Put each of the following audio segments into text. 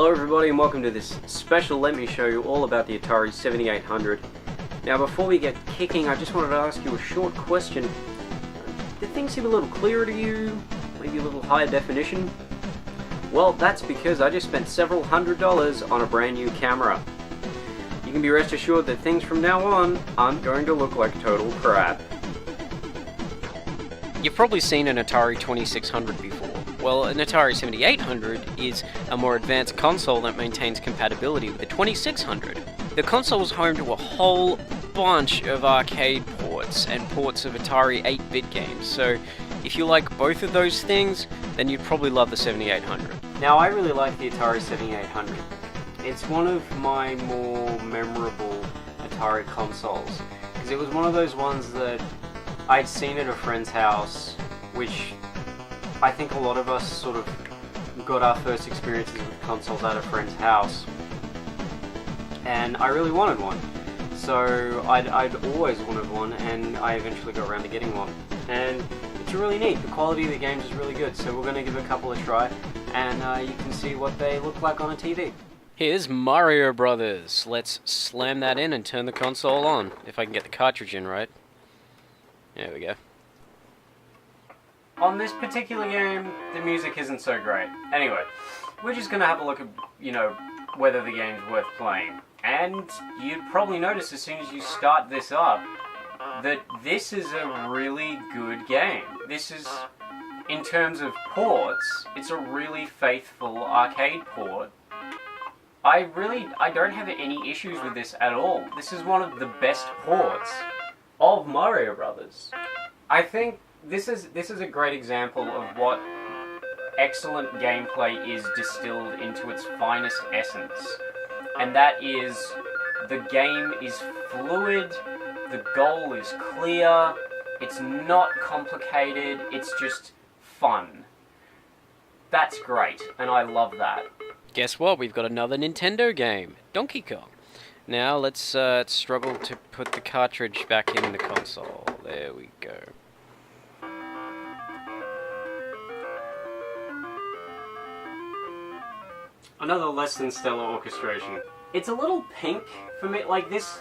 Hello everybody and welcome to this special Let Me Show You all about the Atari 7800. Now before we get kicking, I just wanted to ask you a short question. Did things seem a little clearer to you? Maybe a little higher definition? Well, that's because I just spent several $100s on a brand new camera. You can be rest assured that things from now on aren't going to look like total crap. You've probably seen an Atari 2600 before. Well, an Atari 7800 is a more advanced console that maintains compatibility with the 2600. The console was home to a whole bunch of arcade ports and ports of Atari 8-bit games, so if you like both of those things, then you'd probably love the 7800. Now, I really like the Atari 7800. It's one of my more memorable Atari consoles, because it was one of those ones that I'd seen at a friend's house, which I think a lot of us sort of got our first experiences with consoles at a friend's house, and I really wanted one. So I'd always wanted one, and I eventually got around to getting one. And it's really neat. The quality of the games is really good, so we're going to give it a couple a try, and you can see what they look like on a TV. Here's Mario Brothers. Let's slam that in and turn the console on, if I can get the cartridge in right. There we go. On this particular game, the music isn't so great. Anyway, we're just gonna have a look at, whether the game's worth playing. And you'd probably notice as soon as you start this up, that this is a really good game. This is, in terms of ports, it's a really faithful arcade port. I don't have any issues with this at all. This is one of the best ports of Mario Brothers. I think this is a great example of what excellent gameplay is distilled into its finest essence. And that is, the game is fluid, the goal is clear, it's not complicated, it's just fun. That's great, and I love that. Guess what? We've got another Nintendo game, Donkey Kong. Now let's struggle to put the cartridge back in the console. There we go. Another less than stellar orchestration. It's a little pink for me, like this,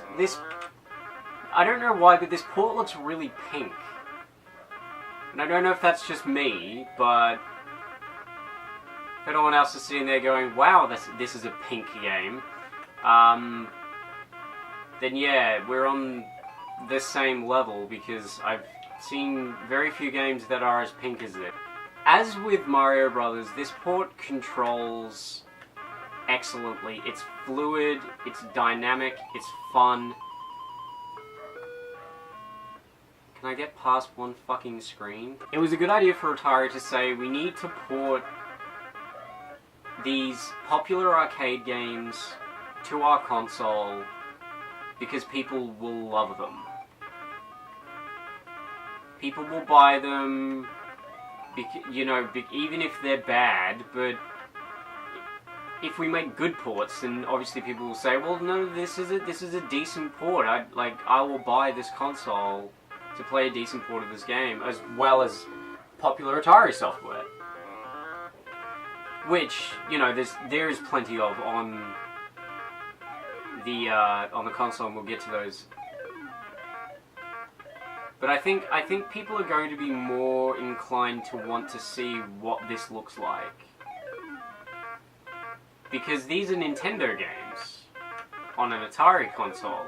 I don't know why, but this port looks really pink. And I don't know if that's just me, but if anyone else is sitting there going, wow, this is a pink game, then yeah, we're on the same level, because I've seen very few games that are as pink as this. As with Mario Brothers, this port controls excellently. It's fluid, it's dynamic, it's fun. Can I get past one fucking screen? It was a good idea for Atari to say, we need to port these popular arcade games to our console because people will love them. People will buy them, even if they're bad, but if we make good ports, then obviously people will say, well, no, this is a decent port. I will buy this console to play a decent port of this game, as well as popular Atari software, which there is plenty of on the console, and we'll get to those. But I think people are going to be more inclined to want to see what this looks like, because these are Nintendo games on an Atari console.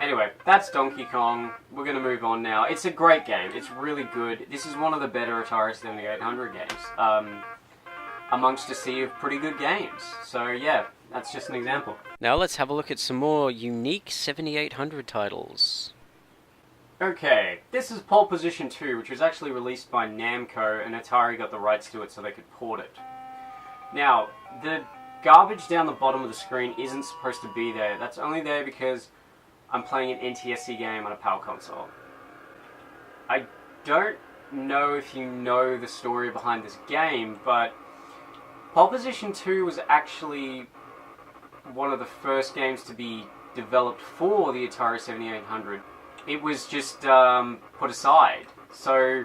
Anyway, that's Donkey Kong. We're going to move on now. It's a great game. It's really good. This is one of the better Atari 7800 games, amongst a sea of pretty good games. So yeah, that's just an example. Now let's have a look at some more unique 7800 titles. Okay, this is Pole Position 2, which was actually released by Namco, and Atari got the rights to it so they could port it. Now, the garbage down the bottom of the screen isn't supposed to be there. That's only there because I'm playing an NTSC game on a PAL console. I don't know if you know the story behind this game, but Pole Position 2 was actually one of the first games to be developed for the Atari 7800. It was just put aside. So,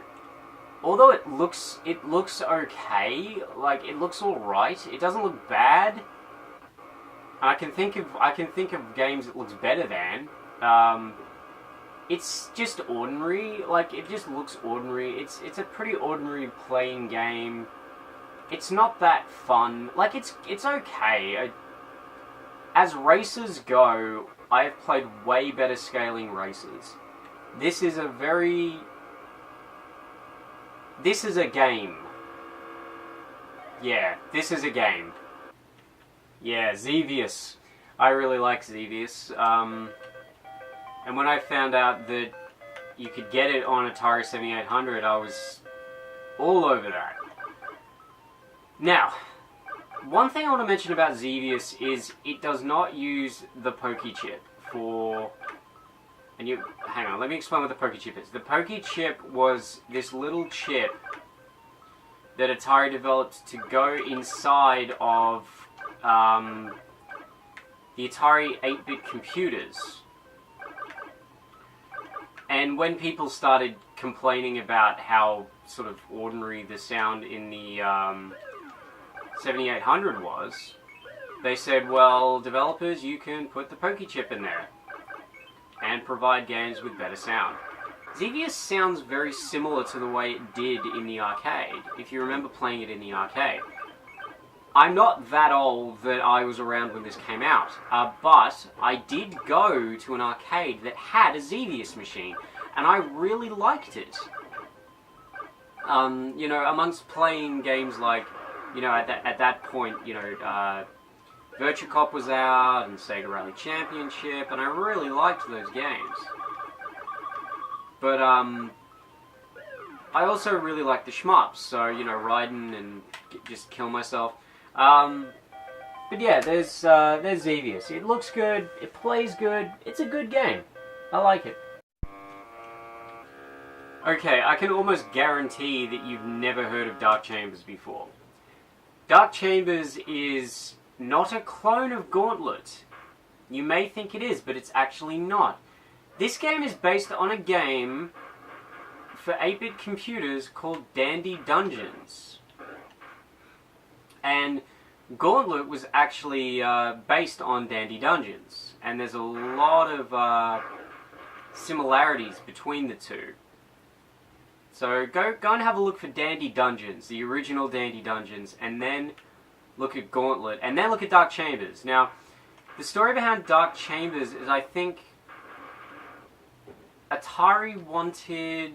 although it looks okay, like it looks alright, it doesn't look bad, I can think of games that looks better than. It's just ordinary. Like, it just looks ordinary. It's a pretty ordinary playing game. It's not that fun. Like, it's okay. As races go, I have played way better scaling races. This is a game. Yeah, this is a game. Yeah, Xevious. I really like Xevious. And when I found out that you could get it on Atari 7800, I was all over that. Now, one thing I want to mention about Xevious is it does not use the Pokey chip for... hang on, let me explain what the Pokey chip is. The Pokey chip was this little chip that Atari developed to go inside of the Atari 8-bit computers. And when people started complaining about how sort of ordinary the sound in the 7800 was, they said, well, developers, you can put the Pokey chip in there and provide games with better sound. Xevious sounds very similar to the way it did in the arcade, if you remember playing it in the arcade. I'm not that old that I was around when this came out, but I did go to an arcade that had a Xevious machine, and I really liked it. You know, amongst playing games like, you know, at that point, you know, Virtua Cop was out, and Sega Rally Championship, and I really liked those games. But, I also really like the shmups, so, you know, riding and just kill myself. But yeah, there's Xevious. It looks good, it plays good, it's a good game. I like it. Okay, I can almost guarantee that you've never heard of Dark Chambers before. Dark Chambers is not a clone of Gauntlet. You may think it is, but it's actually not. This game is based on a game for 8-bit computers called Dandy Dungeons. And Gauntlet was actually based on Dandy Dungeons. And there's a lot of similarities between the two. So go and have a look for Dandy Dungeons, the original Dandy Dungeons, and then look at Gauntlet, and then look at Dark Chambers. Now, the story behind Dark Chambers is, I think, Atari wanted...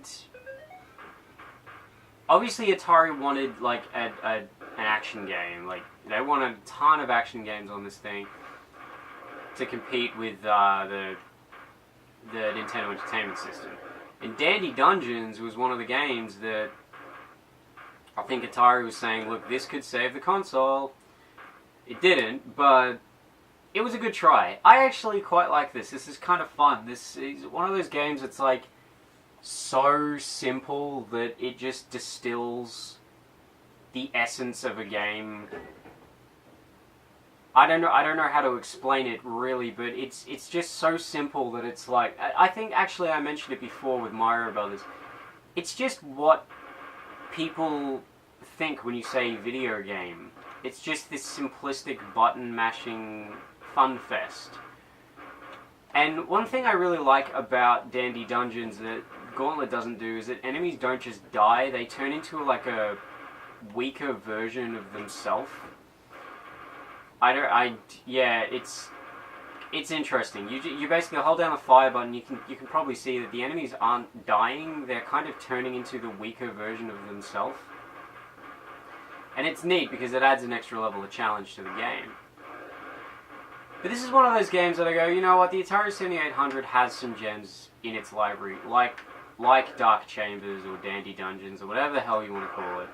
Obviously, Atari wanted, like, an action game. Like, they wanted a ton of action games on this thing to compete with the Nintendo Entertainment System. And Dandy Dungeons was one of the games that I think Atari was saying, look, this could save the console. It didn't, but it was a good try. I actually quite like this. This is kind of fun. This is one of those games that's like so simple that it just distills the essence of a game. I don't know how to explain it really, but it's just so simple that it's like, I think actually I mentioned it before with Mario Brothers. It's just what people think when you say video game. It's just this simplistic button mashing fun fest. And one thing I really like about Dandy Dungeons that Gauntlet doesn't do is that enemies don't just die, they turn into like a weaker version of themselves. Yeah, it's interesting. You basically hold down the fire button. You can probably see that the enemies aren't dying. They're kind of turning into the weaker version of themselves. And it's neat because it adds an extra level of challenge to the game. But this is one of those games that I go, you know what? The Atari 7800 has some gems in its library, like Dark Chambers or Dandy Dungeons or whatever the hell you want to call it.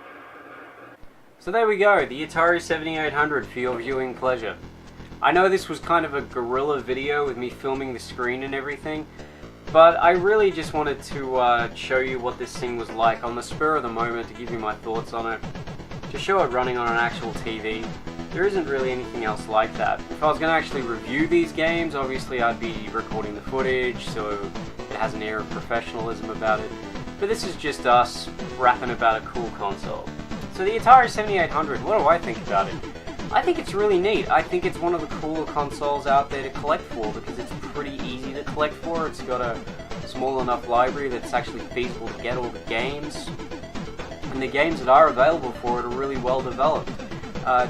So there we go, the Atari 7800 for your viewing pleasure. I know this was kind of a guerrilla video with me filming the screen and everything, but I really just wanted to show you what this thing was like on the spur of the moment, to give you my thoughts on it, to show it running on an actual TV. There isn't really anything else like that. If I was going to actually review these games, obviously I'd be recording the footage, so it has an air of professionalism about it. But this is just us rapping about a cool console. So the Atari 7800, what do I think about it? I think it's really neat. I think it's one of the cooler consoles out there to collect for because it's pretty easy to collect for. It's got a small enough library that's actually feasible to get all the games. And the games that are available for it are really well developed.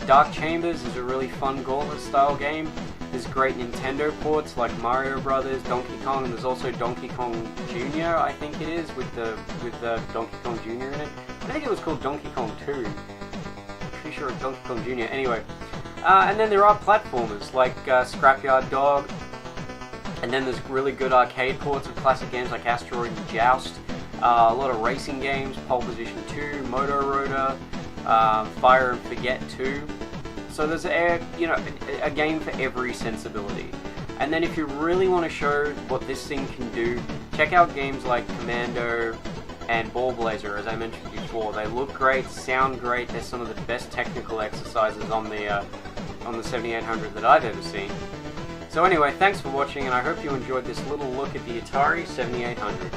Dark Chambers is a really fun Gauntlet style game. There's great Nintendo ports like Mario Brothers, Donkey Kong, and there's also Donkey Kong Jr. I think it is with the Donkey Kong Jr. in it. I think it was called Donkey Kong 2. I'm pretty sure it's Donkey Kong Jr. Anyway, and then there are platformers like Scrapyard Dog, and then there's really good arcade ports of classic games like Asteroid and Joust. A lot of racing games, Pole Position 2, Moto Rotor, Fire and Forget 2. So there's a game for every sensibility. And then if you really want to show what this thing can do, check out games like Commando and Ball Blazer, as I mentioned before. They look great, sound great. They're some of the best technical exercises on the 7800 that I've ever seen. So anyway, thanks for watching, and I hope you enjoyed this little look at the Atari 7800.